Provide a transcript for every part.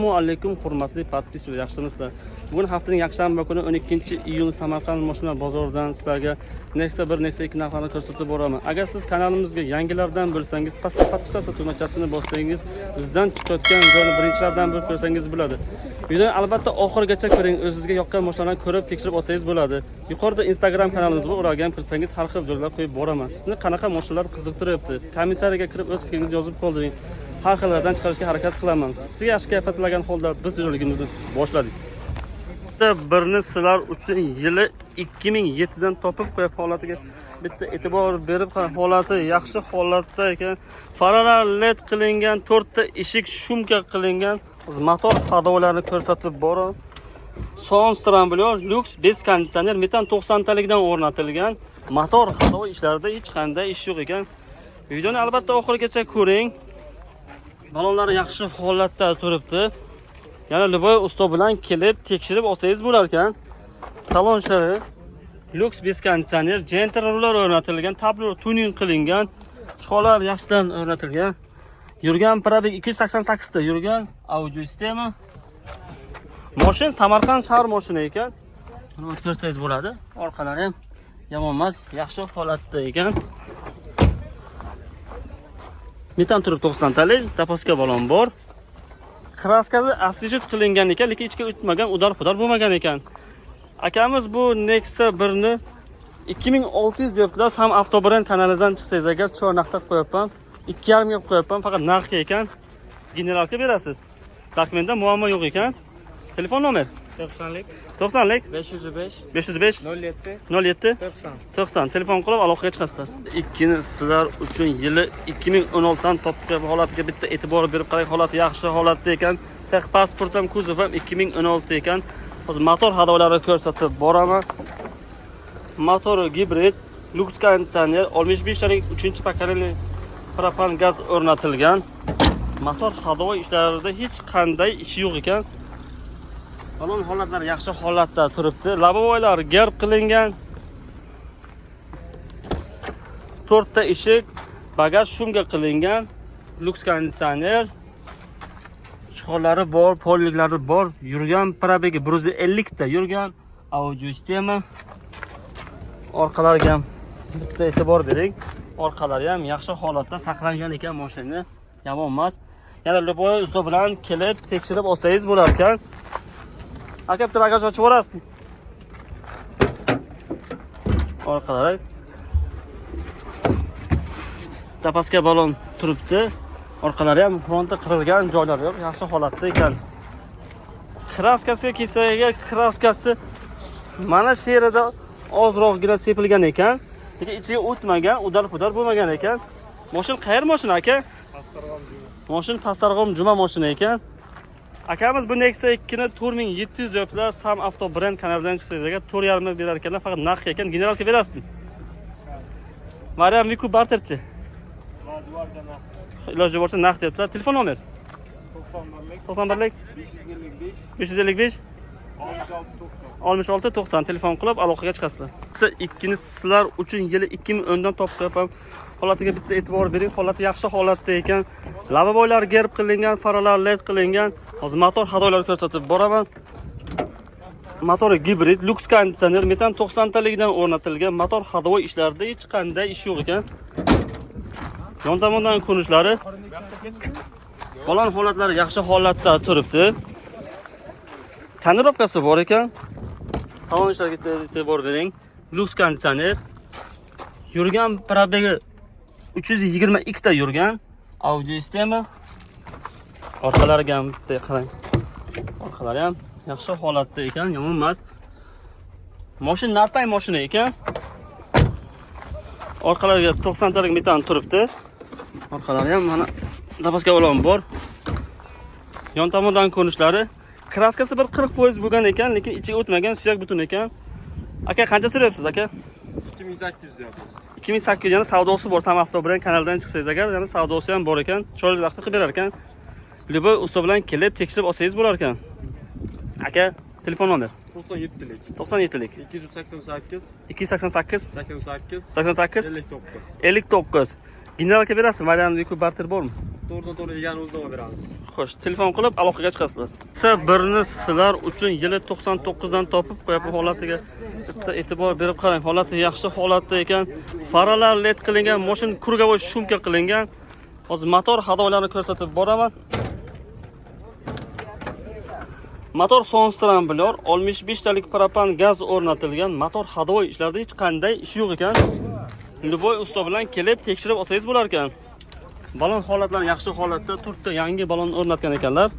Assalomu alaykum hurmatli podpischilar, yaxshimisizlar? Bugun haftaning yakshanba kuni 12-iyun Samarqand mashina bozoridan sizlarga Nexta 1, Nexta 2 narxlarini ko'rsatib boraman. Agar siz kanalimizga yangilardan bo'lsangiz, pastda podpisatsiya tugmachasini bossangiz, bizdan chiqayotgan videoni birinchilardan bo'lib ko'rsangiz bo'ladi. Videoni albatta oxirigacha ko'ring, o'zingizga yoqqan mashinalarni ko'rib tekshirib olsangiz bo'ladi. Yuqorida Instagram kanalimiz bor, ularga ham kirsangiz har xil videolar qo'yib boraman. Sizni qanaqa mashinalar qiziqtiryapti? Kommentariyaga kirib o'z fikringizni yozib qoldiring. Har xillardan chiqarishga harakat qilaman. Sizga yaxshi kayfiyat tilagan holda biz videoligimizni boshladik. Birini sizlar uchun yili 2007 dan topib qo'yib holatiga bitta e'tibor berib, holati yaxshi holatda ekan. Faralar LED qilingan, 4 ta eshik shumka qilingan, motor hadolarni ko'rsatib boraman. Soundstramblyor Lux bez konditsioner metan 90 talikdan o'rnatilgan. Motor hado ishlarida hech qanday ish yo'q ekan. Videoni albatta oxirigacha ko'ring. Balonlari yaxshi holatda turibdi. Yana Luboy usto bilan kelib tekshirib olsangiz bo'lar ekan. Salon ishlari Lux bez konditsioner, generatorlar o'rnatilgan, tablo tuning qilingan, chiqolar yaxshidan o'rnatilgan. Yurgan probeg 288 ta yurgan, audio sistema. Mashina Samarqand shahar mashina ekan. Buni ko'rsangiz bo'ladi. Orqalari ham yomon emas, yaxshi holatda ekan. Metan turib 90 talik, zapaska balon bor. Kraskasi asijit qilingan ekan, lekin ichga o'tmagan, udar-pudar bo'lmagan ekan. Akamiz bu Nexta 1 ni 2600 deyaptilar. Sam Avtobrend kanalidan chiqsangiz agar cho'rnaqda qo'yapman. 2,5 ga qo'yapman, faqat narxga ekan. Generalga berasiz. Dokumentda muammo yo'q ekan. Telefon nomer 90lik 90lik 505 505 07 07 90. 90 telefon qilib aloqaga chiqasizlar. Ikkini sizlar uchun yili 2016 dan topgan holatiga bitta e'tibor berib qarang, holati yaxshi holatda ekan. Tex pasport ham, kuzov ham 2016 ekan. Hozir motor hadolarini ko'rsatib boraman. Motori gibrid, Lux konditsioner, 65 talik 3-pokoleniya propan gaz o'rnatilgan. Motor hado ishlarida hech qanday ishi yo'q ekan. Balon holatlari yaxshi holatda turibdi. Labovoylar gerb qilingan. 4 ta eshik, bagaj shumga qilingan, Lux konditsioner. Chiqolari bor, polliklari bor. Yurgan probegi 150 ta yurgan, audio sistema. Orqalariga ham bitta e'tibor bering. Orqalari ham yaxshi holatda saqlangan ekan mashina. Yomon emas. Yana Luboy usto bilan kelib tekshirib olsangiz bo'lar ekan. Aka bitta bagaj ochib yuborasiz. Orqalari zapaska balon turibdi. Orqalari ham fronti qirilgan joylari yo'q, yaxshi holatda ekan. Kraskasiga kelsak, kraskasi mana shu yerda ozroqgina sepilgan ekan, lekin ichiga o'tmagan, udar-pudar bo'lmagan ekan. Mashina qayer mashina aka? Mashina Pastarg'om Juma mashina ekan. Akamiz bu Nexta 2 ni 4700 deyaptilar. Sam Avtobrend kanalidan chiqsangiz agar 4,5 berar ekanlar, faqat narx ekan. Generalga berasizmi? Mariam Viku barterchi. Iloji bo'lsa narx deyaptilar. Telefon nomer 91lik 555 66 90 telefon qilib aloqaga chiqasizlar. Siz ikkini sizlar uchun yili 2010 dan topib qo'yapman. Holatiga bitta e'tibor bering. Holati yaxshi holatda ekan. Lavaboylar gerb qilingan, faralar LED qilingan. Hozir motor hadolar ko'rsatib boraman. Motori gibrid, Lux konditsioner, metan 90 talikdan o'rnatilgan. Motor hado ishlarida hech qanday ish yo'q ekan. Yon tomondan ko'rinishlari, balon holatlari yaxshi holatda turibdi. Tonirovkasi bor ekan. Salon ishlariga e'tibor bering. Lux konditsioner. Yurgan probegi 322 ta yurgan, audio sistema. Orqalariga ham bitta qarang. Orqalari ham yaxshi holatda ekan, yomon emas. Mashina narpay mashina ekan. Orqalariga 90 talik metan turibdi. Orqalari ham mana zapaska balon bor. Yon tomondan ko'rinishlari, kraskasi bir 40% bo'lgan ekan, lekin ichiga o'tmagan, suyak butun ekan. Aka qancha so'rayapsiz aka? 2800 deyapmiz. 2800 yana savdosi bor. Sam Avtobrend kanalidan chiqsangiz agar, yana savdosi ham bor ekan. Chiroyli vaqtda qilib berar ekan. Luboy usto bilan kelib tekshirib olsangiz bo'lar ekan. Aka, telefon nomer 97lik 97lik 288 288 88 88 59 59. Generalga berasiz, variant barter bormi? to'g'ridan-to'g'ri deganimizni olib beramiz. Xo'sh, telefon qilib aloqaga chiqasizlar. Birni sizlar uchun yili 99 dan topib qo'yapman holatiga. Bitta e'tibor berib qarang, holati yaxshi holatda ekan. Faralar led qilingan, mashina krugovoy shumka qilingan. Hozir motor hadoylarini ko'rsatib boraman. Motor Sonstramblor 65 talik propan gaz o'rnatilgan. Motor hadoy ishlarda hech qanday ish yo'q ekan. Luboy usta bilan kelib tekshirib olsangiz bo'lar ekan. Balon holatlari yaxshi holatda, 4 ta yangi balon o'rnatgan ekanlar.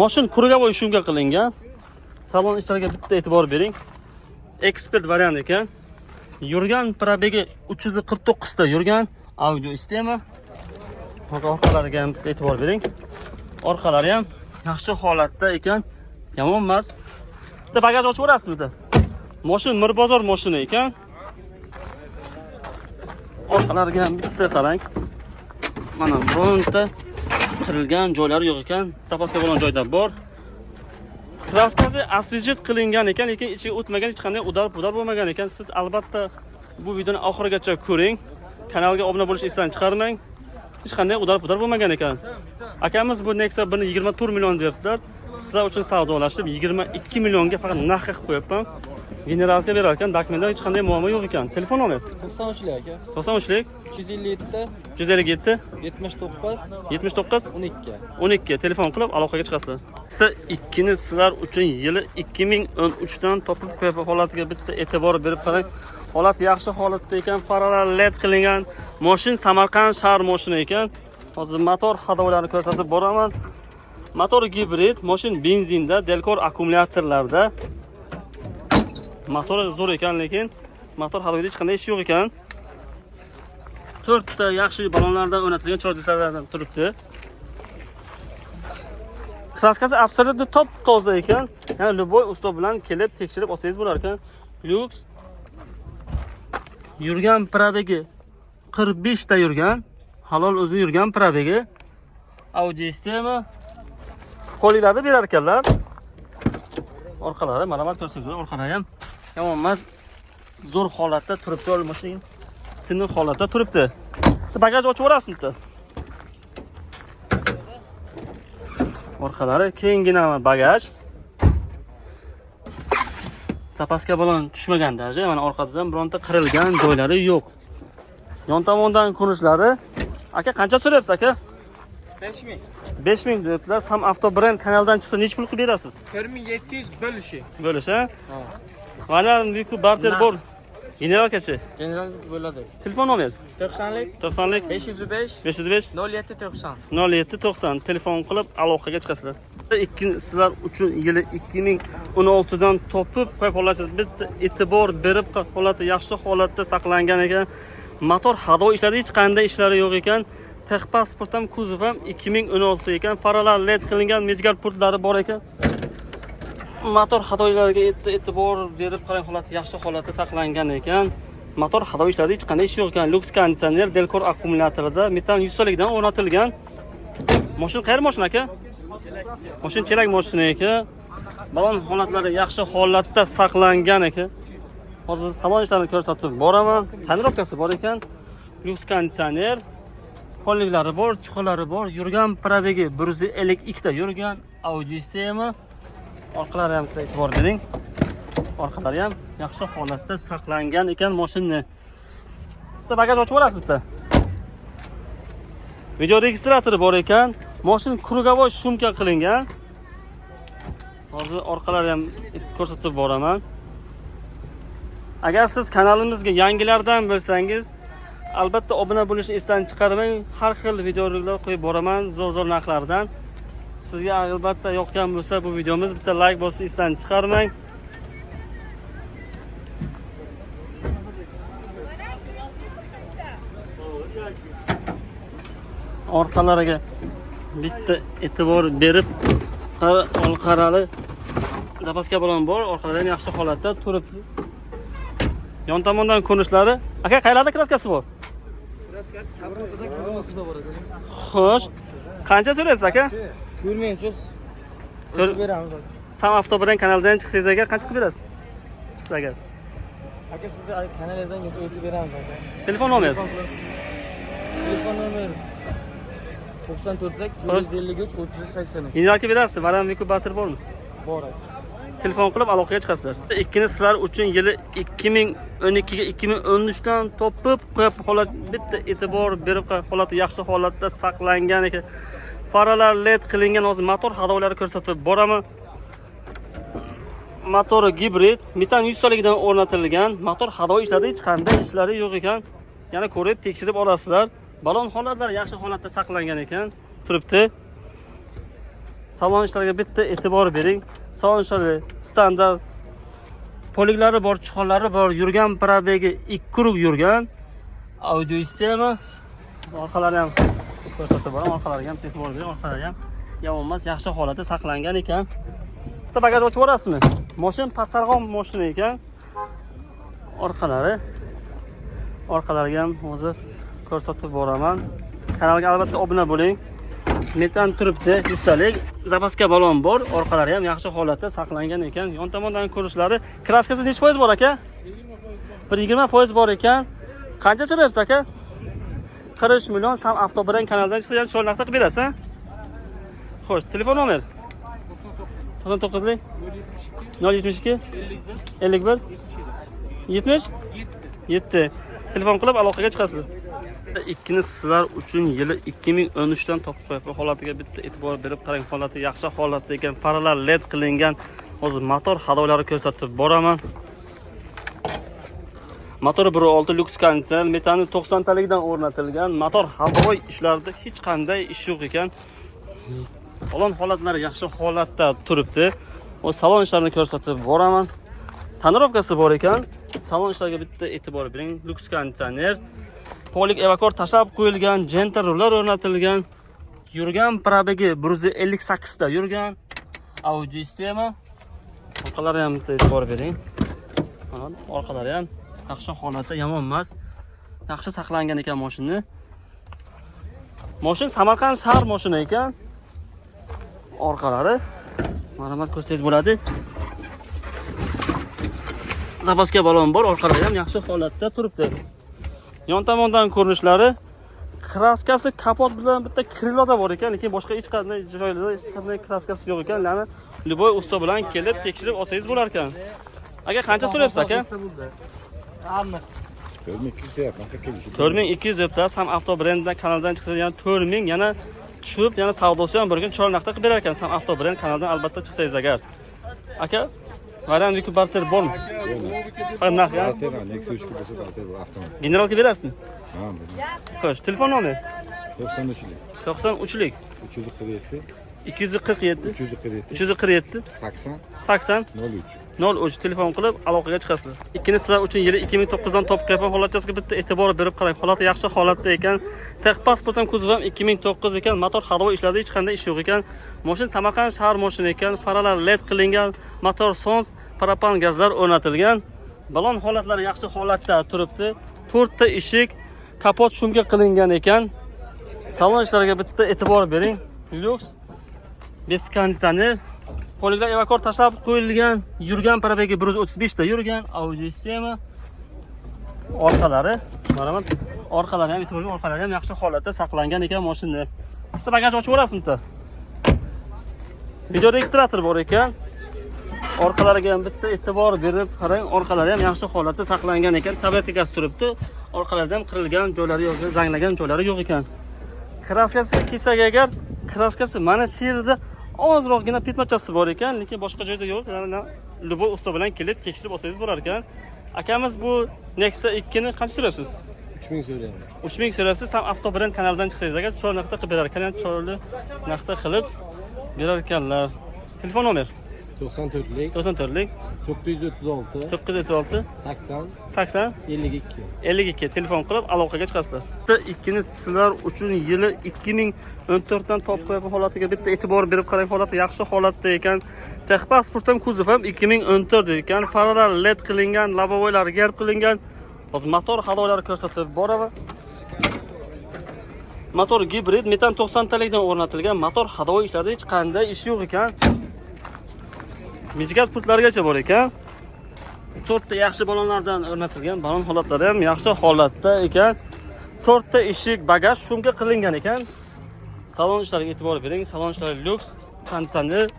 Mashina krugovoy shumka qilingan. Salon ishlariga bitta e'tibor bering. Ekspert variant ekan. Yurgan probegi 349 ta yurgan. Audio sistema. Orqalariga ham bitta e'tibor bering. Orqalari ham yaxshi holatda ekan. Yomon emas. Bitta bagaj ochib o'rasizmi? Mashina Mirbozor mashina ekan. Orqalariga ham bitta qarang. Mana bironta qirilgan joylari yo'q ekan. Zapaska bo'lgan joyda bor. Kraskasi asvejit qilingan ekan, lekin ichiga o'tmagan, hech qanday udar bo'lmagan ekan. Siz albatta bu videoni oxirigacha ko'ring. Kanalga obuna bo'lishni esdan chiqarmang. Hech qanday udar bo'lmagan ekan. Akamiz bu Nexia 1.24 million deyaptilar. Sizlar uchun savdolashib 22 millionga faqat narx qilib qo'yapman. Generalga berar ekan, dokumentda hech qanday muammo yo'q ekan. Telefon nomer 93lik aka. 93lik 357 157 79 79 12. 12 telefon qilib aloqaga chiqasizlar. S2 ni sizlar uchun yili 2013 dan topib qo'yib holatiga bitta e'tibor berib qarang. Holat yaxshi holatda ekan, faralar led qilingan. Mashina Samarqand shahar mashina ekan. Hozir motor hadoylarini ko'rsatib boraman. Motor gibrid, mashina benzinda, Delkor akkumulyatorlarda. Motor zo'r ekan, lekin motor hadoyda hech qanday ish yo'q ekan. 4 ta yaxshi balonlardan o'rnatilgan chordislardan turibdi. Kraskasi absolutno top toza ekan. Ya'ni luboy usta bilan kelib tekshirib olsangiz bo'lar ekan. Lux yurgan probegi 45 ta yurgan. Halol o'zi yurgan probegi. Audio sistema qo'linglarda berar ekanlar. Orqalari ma'lumot ko'rsangiz bo'lar, orqalari ham yomon emas. Zo'r holatda turibdi mashina. Tiniq holatda turibdi. Bagaj ochib o'rasizmi? Orqalari kengina bagaj. Zapaska balon tushmagan даже, mana orqadan bironta qirilgan joylari yo'q. Yon tomondan ko'rishlari. Aka qancha so'rayapsiz aka? 5000. 5000 deyaptilar. Sam Avto brend kanaldan chiqsa necha pul qilib berasiz? 4700 bo'lishi. Bo'lish, ha? Mana bu barter bor. Generalgacha. General bo'ladi. Telefon nomer 90lik 90lik 505 505 0790. 0790 telefon qilib aloqaga chiqasizlar. Sizlar uchun yili 2016 dan topib qo'yib olasiz. Bitta e'tibor berib holati yaxshi holatda saqlangan ekan. Motor hadoy ishlari hech qanday ishlari yo'q ekan. Texpasport ham kuzov ham 2016 ekan. Faralar led qilingan, mejgar portlari bor ekan. Motor hadoylariga e'tibor berib qarang, holati yaxshi holatda saqlangan ekan. Motor hadoy ishlarida hech qanday ish yo'q ekan. Lux konditsioner Delkor akkumulyatorida metal 100 talikdan o'rnatilgan. Mashina qayer mashina aka? Mashina chelak mashina ekan. Balon holatlari yaxshi holatda saqlangan ekan. Hozir salon ishlarini ko'rsatib boraman. Tonirovkasi bor ekan. Lux konditsioner, qo'lliklari bor, chuqurlari bor. Yurgan probegi 152 ta yurgan. Audio sistema. Orqalari ham e'tibor bering. Orqalari ham yaxshi holatda saqlangan ekan mashina. Bitta bagaj ochib o'rasizmi bitta? Video registratori bor ekan. Mashina krugovoy shumka qilingan. Hozir orqalari ham ko'rsatib boraman. Agar siz kanalimizga yangilardan bo'lsangiz, albatta obuna bo'lishni esdan chiqarmang. Har xil videolar qo'yib boraman, zo'r narxlardan. Sizga albatta yoqgan bo'lsa bu videomiz, bitta like bosishni esdan chiqarmang. Orqalariga bitta e'tibor berib qarali zapaska balon bor, orqalari ham yaxshi holatda turibdi. Yon tomondan ko'rishlari. Aka, qayerlarda kraskasi bor? Kraskasi kabrotada ko'rmasida bor ekan. Xo'sh. Qancha so'rayapsiz aka? Ko'rmaysiz. Ko'rib beramiz. Sam Avto bilan kanaldan chiqsangiz agar qancha qilib berasiz? Chiqsa agar. Aka, sizni kanalingizdan kelsa o'tib beramiz aka. Telefon nomer Telefon nomer 94 lik 453 383. Mineralka berasiz, varan inkubator bormi? Bor. Telefon qilib aloqaga chiqasizlar. Ikkini sizlar uchun yili 2012 ga 2013 dan topib qo'yib holat bitta e'tibor berib holati yaxshi holatda saqlangan ekan. Faralar LED qilingan, hozir motor hadolari ko'rsatib boraman. Motori gibrid, metan 100 taligidan o'rnatilgan. Motor havo ishlarida hech qanday ishlari yo'q ekan. Yana ko'rib tekshirib olasizlar. Balon holatlari yaxshi holatda saqlangan ekan. Turibdi. Salon ishlariga bitta e'tibor bering. Salon ishlari standart. Poliglari bor, chiqonlari bor, yurgan probegi 2 krug yurgan. Audio sistema. Orqalari ham ko'rsatib boraman. Orqalariga ham e'tibor bering. Orqalari ham yomon emas, yaxshi holatda saqlangan ekan. Bitta bagaj ochib yuborasizmi? Mashina pasarg'on mashina ekan. Orqalariga ham hozir ko'rsatib boraman. Kanalga albatta obuna bo'ling. Metan turibdi, 100 talik. Zapaska balon bor, orqalari ham yaxshi holatda saqlangan ekan. Yon tomondan ko'rishlari, kraskasi necha foiz bor aka? 120% bor ekan. Qancha so'rayapsiz aka? 40 million. Sam avtobrend kanaldan chiqsa, sho'rnaqda qilib berasiz. Xo'sh, telefon nomer 99lik 072 51 77. Telefon qilib aloqaga chiqasizlar. Ikkini sizlar uchun yili 2013 dan topib qo'yib, holatiga bitta e'tibor berib qarang, holati yaxshi holatda ekan. Faralar LED qilingan. Hozir motor hadolari ko'rsatib boraman. Motori 1.6 Lux konditsioner, metani 90 taligidan o'rnatilgan. Motor havoy ishlarida hech qanday ish yo'q ekan. Balon holatlari yaxshi holatda turibdi. O salon ishlarini ko'rsatib boraman. Tonirovkasi bor ekan. Salon ishlariga bitta e'tibor bering. Lux konditsioner, polik evakor tashab qo'yilgan, jentarlar o'rnatilgan. Yurgan probegi 158 da yurgan. Audio sistema. Orqalari ham bitta e'tibor bering. Orqalari ham yaxshi holatda, yomon emas. Yaxshi saqlangan ekan mashina. Mashina Samarqand shahar mashina ekan. Orqalari ma'lumot ko'rsangiz bo'ladi. Zapaska balon bor, orqalari ham yaxshi holatda turibdi. Yon tomondan ko'rinishlari, kraskasi kapot bilan bitta kriloda bor ekan, lekin boshqa hech qanday joylarda hech qanday kraskasi yo'q ekan. Ya'ni Liboy usta bilan kelib tekshirib olsangiz bo'lar ekan. Aka qancha so'rayapsiz aka? Hamma 4200 deyapman, aka kelishi. 4200 debsiz. Ham avtobrend kanaldan chiqsa, yana 4000, yana tushib, yana savdosi ham bir kun cho'rnaqda qilib berar ekan. Ham avtobrend kanaldan albatta chiqsangiz agar. Aka, variant inkubator bormi? Qanaqa ya? Nexus 3 bo'lsa, avtomat. Generalka berasizmi? Ha, Xo'sh, telefon nomer 93lik 93lik 347 247 347 347 80 80 03. 03 telefon qilib aloqaga chiqasizlar. Ikkini sizlar uchun yili 2009 dan topib qo'ygan holatchasiga bitta e'tibor berib qarang. Holati yaxshi holatda ekan. Tex pasport ham kuzovi ham 2009 ekan. Motor havo ishlarida hech qanday ish yo'q ekan. Mashina Samarqand shahar mashina ekan. Faralar LED qilingan, motor sons, propan gazlar o'rnatilgan. Balon holatlari yaxshi holatda turibdi. 4 ta eshik, kapot shumga qilingan ekan. Salon ishlariga bitta e'tibor bering. Lux bez konditsioner, poliglar evakor tashlab qo'yilgan, yurgan probegi 135 da yurgan, audio sistema. Orqalari, mana orqalari ham e'tibor bering, orqalari ham yaxshi holatda saqlangan ekan mashina. Bitta bagaj ochib yuborasizmi? Video registrator bor ekan. Orqalariga ham bitta e'tibor berib qarang, orqalari ham yaxshi holatda saqlangan ekan. Tabletikasi turibdi. Orqalarida ham qirilgan joylari yo'q, zanglagan joylari yo'q ekan. Kraskasi kelsak agar, kraskasi mana shu yerda ozroqgina petmachasi bor ekan, lekin boshqa joyda yo'q. Yana Liboy usta bilan kelib tekshirib olsangiz bo'lar ekan. Akamiz bu Nexia 2 ni qancha so'rayapsiz? 3000 so'rayman. 3000 so'rayapsiz. Ham avtobrend kanaldan chiqsangiz agar cho'l narxda qilib berar ekan, cho'lni narxda qilib berar ekanlar. Telefon nomer 94lik 94lik 936 936 80 80 52. 52 telefon qilib aloqaga chiqasizlar. Ikkini sizlar uchun yili 2014 dan topib qo'ygan holatiga bitta e'tibor berib qarang, holati yaxshi holatda ekan. Tex pasport ham kuzov ham 2014 ekan. Faralar LED qilingan, lobovoylar gerb qilingan. Hozir motor hadolari ko'rsatib boraman. Motor gibrid, metan 90 talikdan o'rnatilgan. Motor havo ishlarida hech qanday ish yo'q ekan. Mijgat pultlargacha bor ekan. 4 ta yaxshi balonlardan o'rnatilgan, balon holatlari ham yaxshi holatda ekan. 4 ta eshik, bagaj shumga qilingan ekan. Salon ishlariga e'tibor bering. Salon ishlari lyuks, konditsioner.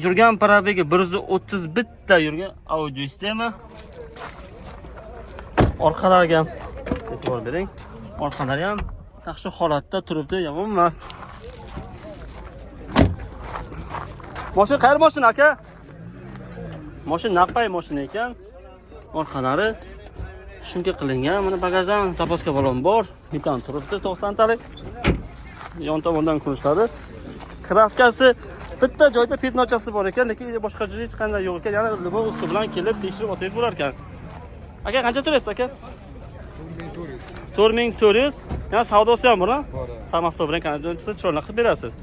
Yurgan parabegi 131 ta yurgan audio sistema. Orqalariga ham e'tibor bering. Orqalari ham yaxshi holatda turibdi, yomon emas. Mashina qayer mashina aka? Mashina naqay mashina ekan. Orqalari shunga qilingan. Mana bagajdan zapaska balon bor. Metan turibdi 90 talik. Yon tomondan kulishlari. Kraskasi bitta joyda petnochasi bor ekan, lekin boshqa joyda hech qanday yo'q ekan. Yana limon usti bilan kelib tekshirib olsangiz bo'lar ekan. Aka qancha to'layapsiz aka? 4400. Yana savdosi ham bor, ha? Samavto bilan qancha chiroyli qilib berasiz?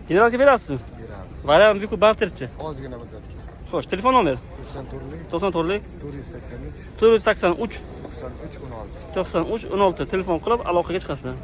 Generalga berasizmi? Beramiz. Variant biku barterchi. Ozgina muddatga. Xo'sh, telefon nomer 94lik 94lik 483 483 93 16. 93 16 telefon qilib aloqaga chiqasizlar.